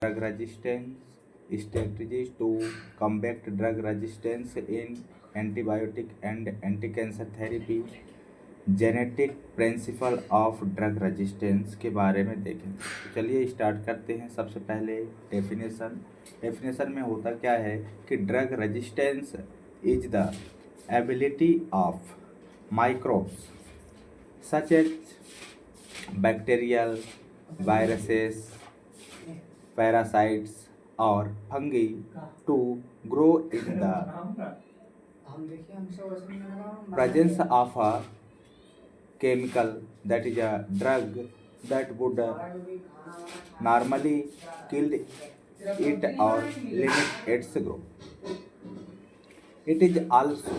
drug resistance strategies to combat drug resistance in antibiotic and anti-cancer therapy, genetic principle of drug resistance के बारे में देखेंगे। तो चलिए स्टार्ट करते हैं। सबसे पहले डेफिनेशन में होता क्या है कि drug resistance is the ability of microbes such as bacterial, viruses, parasites or fungi to grow in the presence of a chemical, that is a drug, that would normally kill it or limit its growth. It is also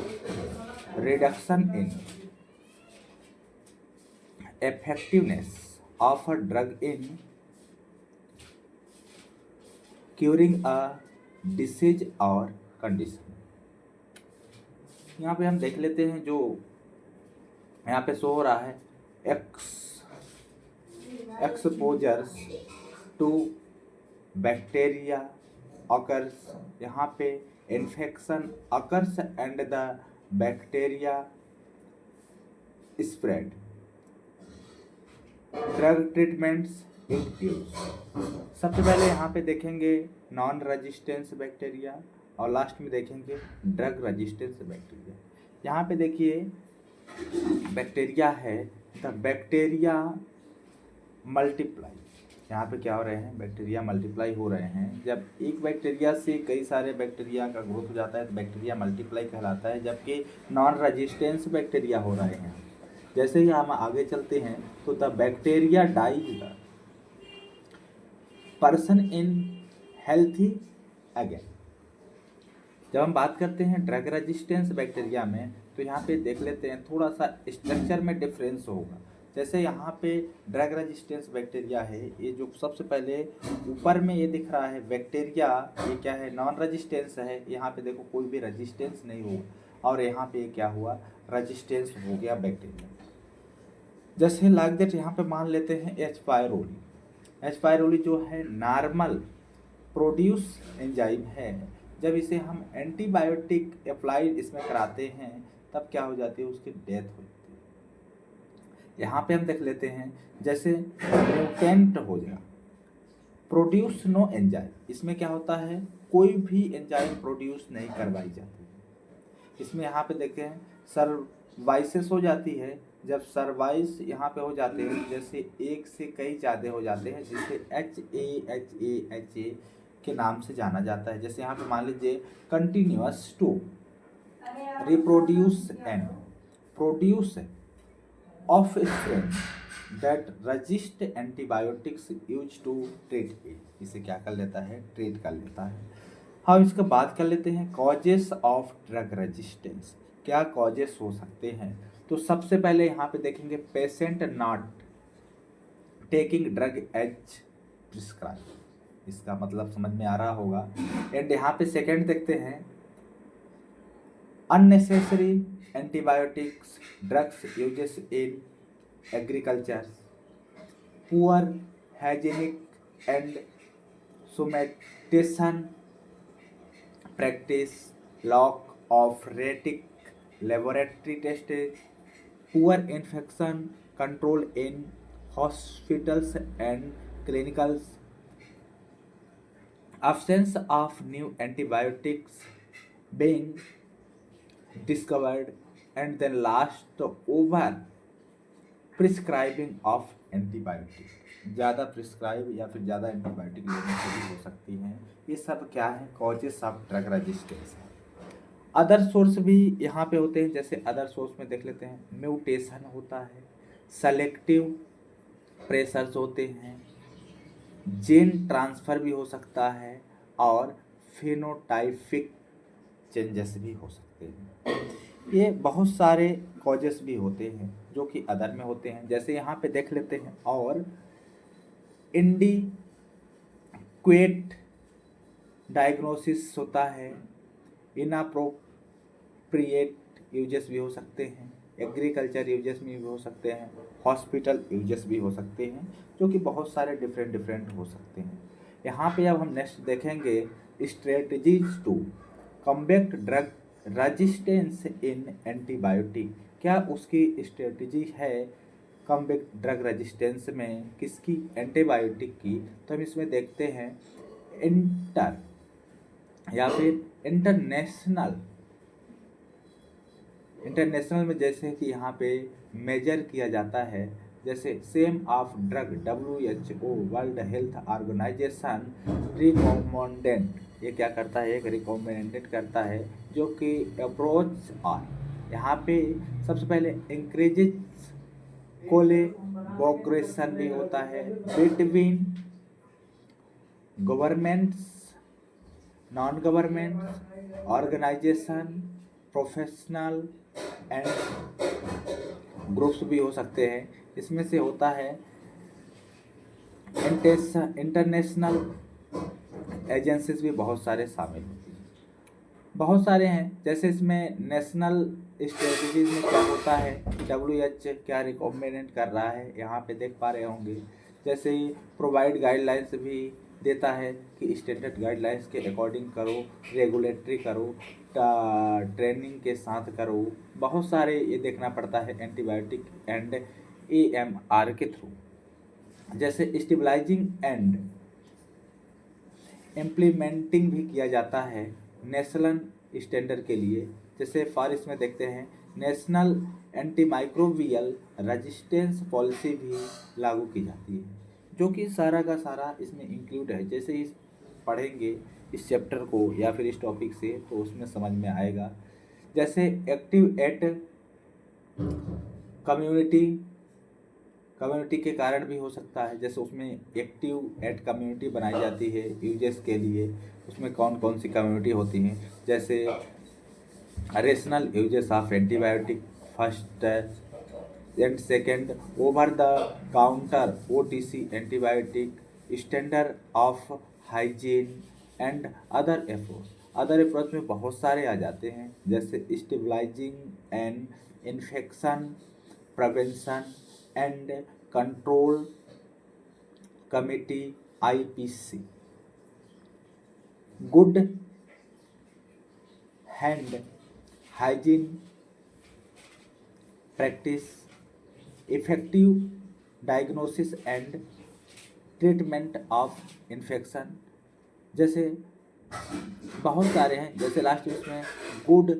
reduction in effectiveness of a drug in curing a disease और condition. यहाँ पे हम देख लेते हैं, जो यहाँ पे शो हो रहा है एक्सपोजर्स टू बैक्टीरिया अकर्स। यहाँ पे infection occurs and the bacteria spread. Drug treatments सबसे पहले यहाँ पे देखेंगे नॉन रेजिस्टेंस बैक्टीरिया और लास्ट में देखेंगे ड्रग रेजिस्टेंस बैक्टीरिया। यहाँ पे देखिए बैक्टीरिया है, द बैक्टीरिया मल्टीप्लाई। यहाँ पे क्या हो रहे हैं, बैक्टीरिया मल्टीप्लाई हो रहे हैं। जब एक बैक्टीरिया से कई सारे बैक्टीरिया का ग्रोथ हो जाता है तो बैक्टीरिया मल्टीप्लाई कहलाता है, जबकि नॉन रेजिस्टेंस बैक्टीरिया हो रहे हैं। जैसे ही हम आगे चलते हैं तो the bacteria dies the person in healthy again. जब हम बात करते हैं ड्रग रेजिस्टेंस बैक्टीरिया में तो यहाँ पे देख लेते हैं थोड़ा सा स्ट्रक्चर में डिफरेंस होगा। जैसे यहाँ पे ड्रग रेजिस्टेंस बैक्टीरिया है, ये जो सबसे पहले ऊपर में ये दिख रहा है बैक्टीरिया, ये क्या है, नॉन रेजिस्टेंस है। यहाँ पे देखो कोई भी रेजिस्टेंस नहीं होगा और यहाँ पे क्या हुआ, रेजिस्टेंस हो गया बैक्टीरिया। जैसे लाइक दैट यहाँ पे मान लेते हैं एच पायरोली। एच पायरोली जो है नॉर्मल प्रोड्यूस एंजाइम है। जब इसे हम एंटीबायोटिक अप्लाइड इसमें कराते हैं तब क्या हो जाती है, उसकी डेथ हो जाती है। यहाँ पे हम देख लेते हैं जैसे म्यूटेंट हो गया, प्रोड्यूस नो एंजाइम। इसमें क्या होता है, कोई भी एंजाइम प्रोड्यूस नहीं करवाई जाती है। इसमें यहाँ पे देखें सर्वाइसिस हो जाती है। जब सर्वाइस यहाँ पे हो जाते हैं, जैसे एक से कई ज़्यादा हो जाते हैं, जिसे HA के नाम से जाना जाता है। जैसे यहाँ पे मान लीजिए continuous to reproduce and produce of strain that resist antibiotics use to treat it. इसे क्या कर लेता है, ट्रीट कर लेता है। हम इसका बात कर लेते हैं कॉजेस ऑफ ड्रग रेजिस्टेंस। क्या कॉजेस हो सकते हैं, तो सबसे पहले यहाँ पे देखेंगे patient not taking drug as prescribe. इसका मतलब समझ में आ रहा होगा। एंड यहाँ पे सेकंड देखते हैं unnecessary antibiotics drugs uses in agriculture, poor hygienic and sanitation practice, lack of retic laboratory tested, poor infection control in hospitals and clinicals, absence of new antibiotics being discovered, and then last over prescribing of antibiotic। ज़्यादा prescribe या फिर ज़्यादा antibiotic लेने से भी हो सकती हैं। ये सब क्या है, कॉजेस ऑफ ड्रग रेजिस्टेंस है। अदर सोर्स भी यहाँ पे होते हैं। जैसे अदर सोर्स में देख लेते हैं म्यूटेशन होता है, सेलेक्टिव प्रेशर्स होते हैं, जीन ट्रांसफ़र भी हो सकता है और फिनोटाइपिक चेंजेस भी हो सकते हैं। ये बहुत सारे कॉजेस भी होते हैं जो कि अदर में होते हैं। जैसे यहाँ पे देख लेते हैं और इनडिक्वेट डायग्नोसिस होता है, इनअप्रोप्रिएट यूजेस भी हो सकते हैं, एग्रीकल्चर यूजेस में भी हो सकते हैं, हॉस्पिटल यूजेस भी हो सकते हैं, जो कि बहुत सारे डिफरेंट हो सकते हैं। यहाँ पे अब हम नेक्स्ट देखेंगे strategies to combat drug resistance in antibiotic. क्या उसकी स्ट्रेटजी है कम्बैट ड्रग रेजिस्टेंस में, किसकी, एंटीबायोटिक की। तो हम इसमें देखते हैं इंटर या फिर इंटरनेशनल में जैसे कि यहाँ पे मेजर किया जाता है, जैसे same of drug WHO world health organization recommended, ये क्या करता है, एक रिकमेंडेड करता है जो कि अप्रोच और यहाँ पे सबसे पहले इंक्रीजेज कोलेबोरेशन भी होता है between governments, non government organization, professional and groups भी हो सकते हैं। इसमें से होता है इंटरनेशनल एजेंसीज भी बहुत सारे शामिल होती हैं, बहुत सारे हैं। जैसे इसमें नेशनल स्ट्रेटजीज में क्या होता है, WHO क्या रिकमेंड कर रहा है, यहाँ पे देख पा रहे होंगे। जैसे ही प्रोवाइड गाइडलाइंस भी देता है कि स्टैंडर्ड गाइडलाइंस के अकॉर्डिंग करो, रेगुलेटरी करो, ट्रेनिंग के साथ करो, बहुत सारे ये देखना पड़ता है एंटीबायोटिक एंड AMR के थ्रू। जैसे स्टेबलाइजिंग एंड इम्प्लीमेंटिंग भी किया जाता है नेशनल स्टैंडर्ड के लिए। जैसे फॉर इसमें देखते हैं नेशनल एंटीमाइक्रोबियल रेजिस्टेंस पॉलिसी भी लागू की जाती है, जो कि सारा का सारा इसमें इंक्लूड है। जैसे इस पढ़ेंगे इस चैप्टर को या फिर इस टॉपिक से तो उसमें समझ में आएगा। जैसे एक्टिव एट कम्युनिटी के कारण भी हो सकता है। जैसे उसमें एक्टिव एट कम्युनिटी बनाई जाती है यूजेस के लिए, उसमें कौन कौन सी कम्युनिटी होती हैं। जैसे rational uses of antibiotic first and second, over the counter OTC antibiotic, standard of hygiene and other approach में बहुत सारे आ जाते हैं। जैसे stabilizing and infection prevention and control committee IPC, good hand hygiene practice, effective diagnosis and treatment of infection. जैसे बहुत सारे हैं। जैसे लास्ट इसमें गुड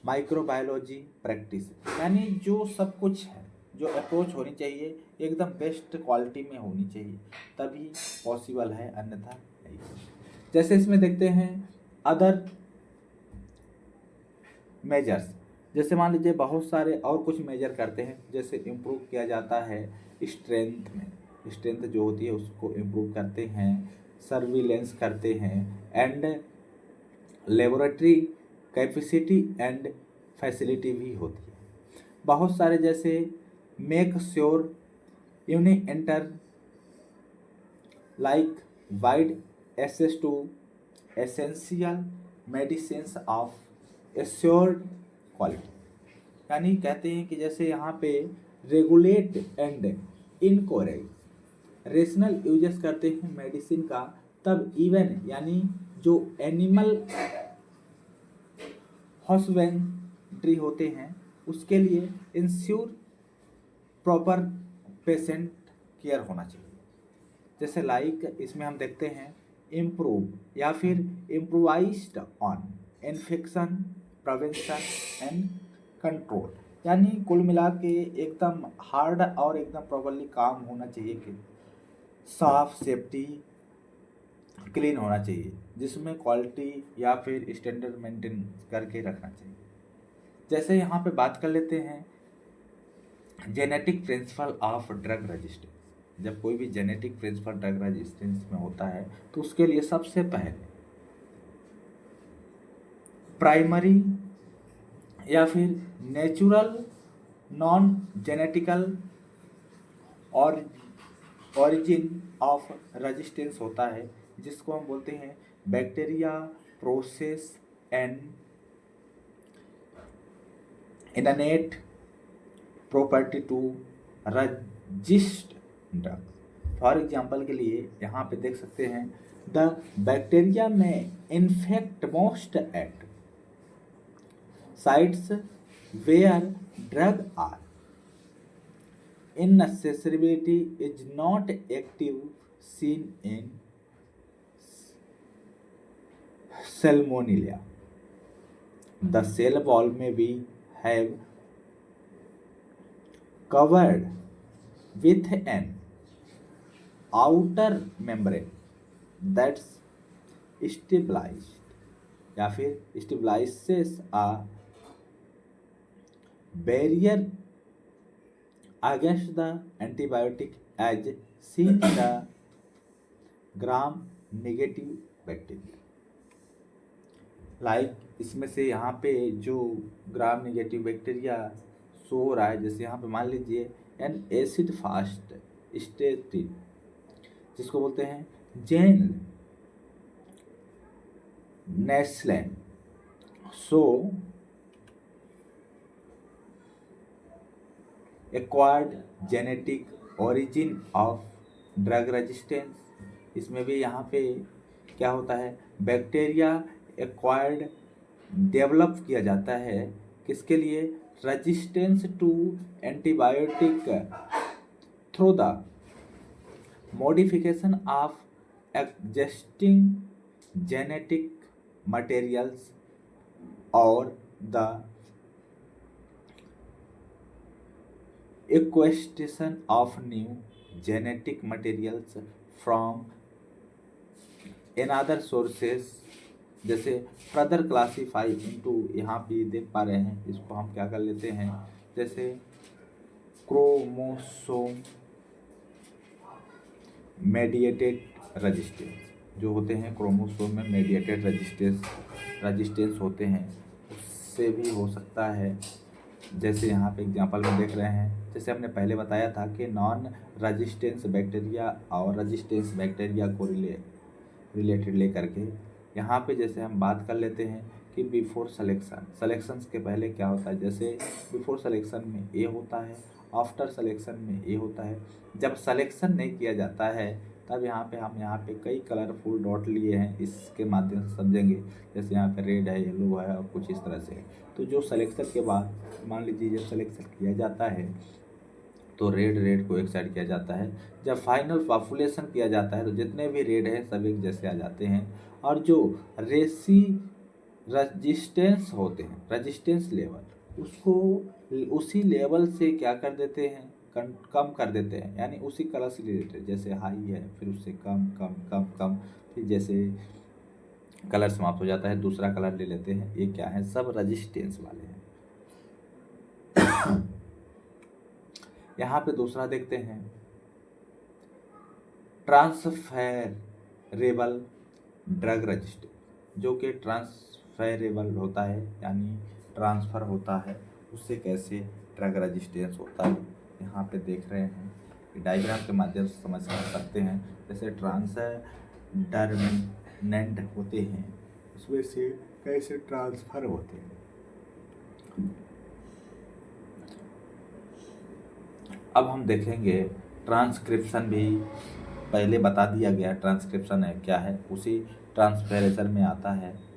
माइक्रोबायोलॉजी प्रैक्टिस, यानी जो सब कुछ है, जो अप्रोच होनी चाहिए एकदम बेस्ट क्वालिटी में होनी चाहिए, तभी पॉसिबल है, अन्यथा नहीं। जैसे इसमें देखते हैं अदर मेजर्स, जैसे मान लीजिए बहुत सारे और कुछ मेजर करते हैं। जैसे इम्प्रूव किया जाता है स्ट्रेंथ में, स्ट्रेंथ जो होती है उसको इम्प्रूव करते हैं, सर्विलेंस करते हैं and laboratory capacity and facility भी होती है बहुत सारे। जैसे make sure uni enter like wide access to essential medicines of assured quality, यानी कहते हैं कि जैसे यहाँ पे regulate and encourage rational uses करते हैं मेडिसिन का, तब इवन यानी जो एनिमल हस्बेंड्री होते हैं उसके लिए इंश्योर प्रॉपर पेशेंट केयर होना चाहिए। जैसे लाइक इसमें हम देखते हैं इम्प्रूव या फिर improvised on infection prevention and control, यानी कुल मिला के एकदम हार्ड और एकदम प्रॉपरली काम होना चाहिए कि साफ सेफ्टी क्लीन होना चाहिए, जिसमें क्वालिटी या फिर स्टैंडर्ड मेंटेन करके रखना चाहिए। जैसे यहाँ पे बात कर लेते हैं genetic principle of drug resistance. जब कोई भी जेनेटिक प्रिंसिपल ड्रग रेजिस्टेंस में होता है तो उसके लिए सबसे पहले प्राइमरी या फिर नेचुरल नॉन जेनेटिकल और ओरिजिन ऑफ रेजिस्टेंस होता है, जिसको हम बोलते हैं bacteria process and innate property to resist drug. For example के लिए यहाँ पे देख सकते हैं, द बैक्टीरिया में infect most at sites where drug are inaccessibility is not active seen in salmonella. The cell wall may be have covered with an outer membrane that's stabilized या फिर stabilizes a barrier against the antibiotic as seen in the gram negative bacteria. इसमें से यहाँ पे जो gram negative bacteria show हो रहा है, जैसे यहाँ पे मान लीजिए एन एसिड फास्ट स्टेटिन जिसको बोलते हैं जेन नेस्लेन, so acquired genetic origin of drug resistance. इसमें भी यहाँ पे क्या होता है, बैक्टीरिया एक्वायर्ड डेवलप किया जाता है किसके लिए, resistance to antibiotic through the modification of existing genetic materials और the acquisition of new genetic materials from another sources, जैसे फर्दर क्लासीफाई इनटू, यहाँ पे देख पा रहे हैं, इसको हम क्या कर लेते हैं, जैसे क्रोमोसोम मेडिएटेड रेजिस्टेंस जो होते हैं, क्रोमोसोम में मेडिएटेड रेजिस्टेंस होते हैं, उससे भी हो सकता है। जैसे यहाँ पे एग्जांपल में देख रहे हैं, जैसे हमने पहले बताया था कि नॉन रेजिस्टेंस बैक्टीरिया और रेजिस्टेंस बैक्टीरिया को रिलेटेड लेकर के यहाँ पे जैसे हम बात कर लेते हैं कि बिफोर सिलेक्शंस के पहले क्या होता है, जैसे बिफोर सिलेक्शन में ए होता है, आफ्टर सिलेक्शन में ए होता है। जब सिलेक्शन नहीं किया जाता है तब यहाँ पे कई कलरफुल डॉट लिए हैं, इसके माध्यम से समझेंगे। जैसे यहाँ पे रेड है, येलो है और कुछ इस तरह से। तो जो सिलेक्शन के बाद मान लीजिए जब सिलेक्शन किया जाता है तो रेड को एक साइड किया जाता है। जब फाइनल पॉपुलेशन किया जाता है तो जितने भी रेड हैं सब एक जैसे आ जाते हैं, और जो रेजिस्टेंस होते हैं, रेजिस्टेंस लेवल, उसको उसी लेवल से क्या कर देते हैं, कम कर देते हैं, यानी उसी कलर से रिलेटेड, जैसे हाई है फिर उससे कम कम कम कम, फिर जैसे कलर समाप्त हो जाता है दूसरा कलर ले लेते हैं। ये क्या है, सब रेजिस्टेंस वाले हैं। यहाँ पे दूसरा देखते हैं, ट्रांसफेरेबल ड्रग रेजिस्टेंस, जो कि ट्रांसफेरेबल होता है, यानी ट्रांसफ़र होता है, उससे कैसे ड्रग रेजिस्टेंस होता है। यहाँ पे देख रहे हैं, डायग्राम के माध्यम से समझ सकते हैं। जैसे ट्रांसडर्मिनेंट होते हैं, उसमें से कैसे ट्रांसफ़र होते हैं। अब हम देखेंगे ट्रांसक्रिप्शन भी, पहले बता दिया गया ट्रांसक्रिप्शन है क्या है, उसी ट्रांसफेरेशन में आता है।